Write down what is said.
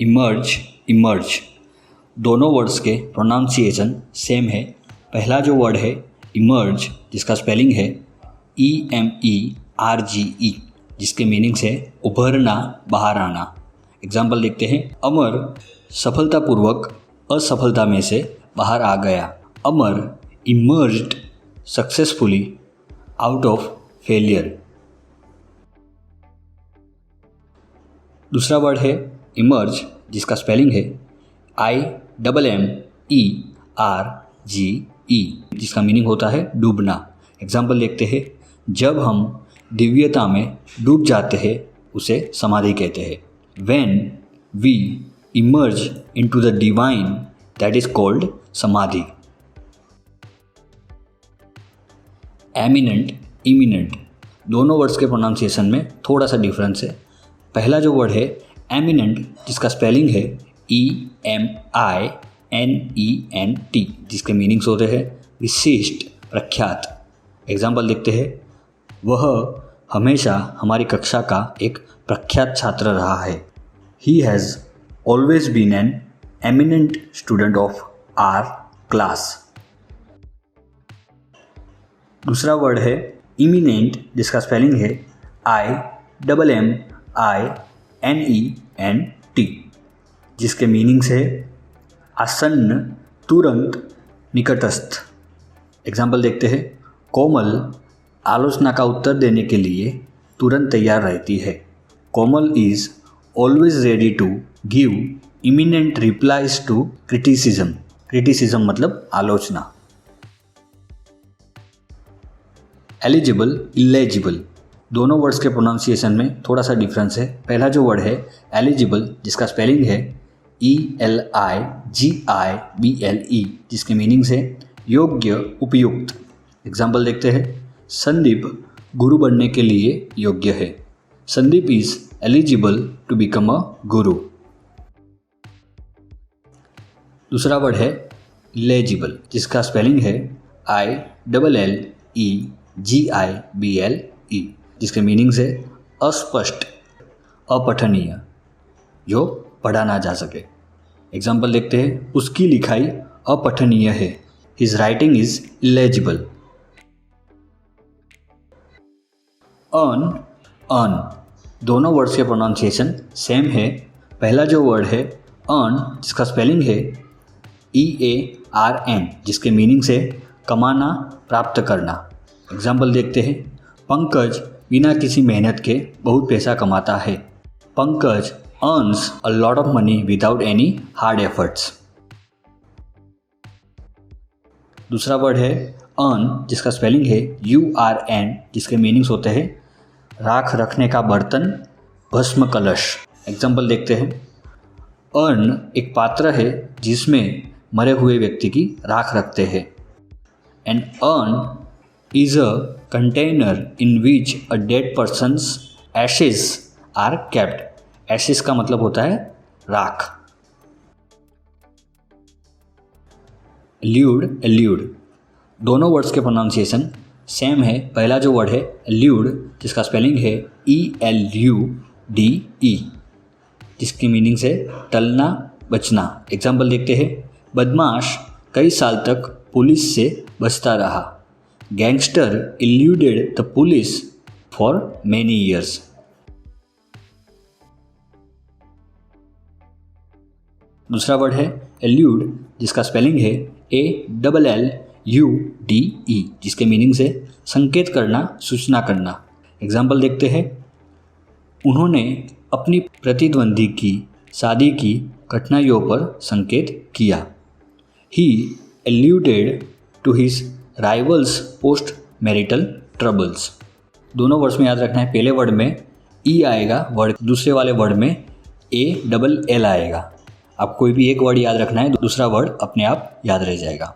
Emerge, emerge, दोनों words के pronunciation same है। पहला जो वर्ड है इमर्ज, जिसका स्पेलिंग है EMERGE, जिसके मीनिंग्स है उभरना, बाहर आना। एग्जाम्पल देखते हैं। अमर सफलतापूर्वक असफलता में से बाहर आ गया। Amar emerged successfully out of failure. दूसरा वर्ड है इमर्ज, जिसका स्पेलिंग है IMMERGE, जिसका मीनिंग होता है डूबना। एग्जाम्पल देखते हैं। जब हम दिव्यता में डूब जाते हैं उसे समाधि कहते हैं। When we emerge into the divine, that is called समाधि। एमिनेंट, इमिनेंट, दोनों वर्ड्स के प्रोनाउंसिएशन में थोड़ा सा डिफरेंस है। पहला जो वर्ड है एमिनेंट, जिसका स्पेलिंग है EMINENT, जिसके मीनिंग्स होते हैं विशिष्ट, प्रख्यात। एग्जाम्पल देखते हैं। वह हमेशा हमारी कक्षा का एक प्रख्यात छात्र रहा है। He has always been an eminent student of our class। दूसरा वर्ड है इमिनेंट, जिसका स्पेलिंग है IMMINENT, जिसके मीनिंग्स है आसन्न, तुरंत, निकटस्थ। एग्जाम्पल देखते हैं। कोमल आलोचना का उत्तर देने के लिए तुरंत तैयार रहती है। Komal is always ready to give imminent replies to criticism. Criticism मतलब आलोचना। एलिजिबल, इलेजिबल, दोनों वर्ड्स के प्रोनाउंसिएशन में थोड़ा सा डिफरेंस है। पहला जो वर्ड है एलिजिबल, जिसका स्पेलिंग है ELIGIBLE, जिसके मीनिंग्स है योग्य, उपयुक्त। एग्जाम्पल देखते हैं। संदीप गुरु बनने के लिए योग्य है। Sandeep is eligible to become a guru. दूसरा वर्ड है इलेजिबल, जिसका स्पेलिंग है ILLEGIBLE, जिसके मीनिंग्स है अस्पष्ट, अपठनीय, जो पढ़ा ना जा सके। एग्जाम्पल देखते हैं। उसकी लिखाई अपठनीय है। His writing is illegible. Earn, दोनों वर्ड्स के प्रोनाउंसिएशन सेम है। पहला जो वर्ड है अर्न, जिसका स्पेलिंग है EARN, जिसके मीनिंग्स है कमाना, प्राप्त करना। एग्जाम्पल देखते हैं। पंकज बिना किसी मेहनत के बहुत पैसा कमाता है। Pankaj earns a lot of money without any hard efforts. दूसरा वर्ड है अर्न, जिसका स्पेलिंग है URN, जिसके मीनिंग्स होते हैं राख रखने का बर्तन, भस्म कलश। एग्जाम्पल देखते हैं। अर्न एक पात्र है जिसमें मरे हुए व्यक्ति की राख रखते हैं। An urn is a container in which a dead person's ashes are kept. Ashes का मतलब होता है राख। एल्यूड, दोनों वर्ड्स के प्रोनाउंसिएशन सेम है। पहला जो वर्ड है एल्यूड, जिसका स्पेलिंग है ELUDE, जिसकी मीनिंग्स है टलना, बचना। एग्जाम्पल देखते हैं। बदमाश कई साल तक पुलिस से बचता रहा। Gangster eluded the police for many years. दूसरा वर्ड है एल्यूड, जिसका स्पेलिंग है ALLUDE, जिसके मीनिंग्स है संकेत करना, सूचना करना। एग्जाम्पल देखते हैं। उन्होंने अपनी प्रतिद्वंदी की शादी की कठिनाइयों पर संकेत किया। He alluded to his rivals post marital troubles। दोनों वर्ड्स में याद रखना है। पहले वर्ड में E आएगा, वर्ड दूसरे वाले वर्ड में ALL आएगा। आप कोई भी एक वर्ड याद रखना है, दूसरा वर्ड अपने आप याद रह जाएगा।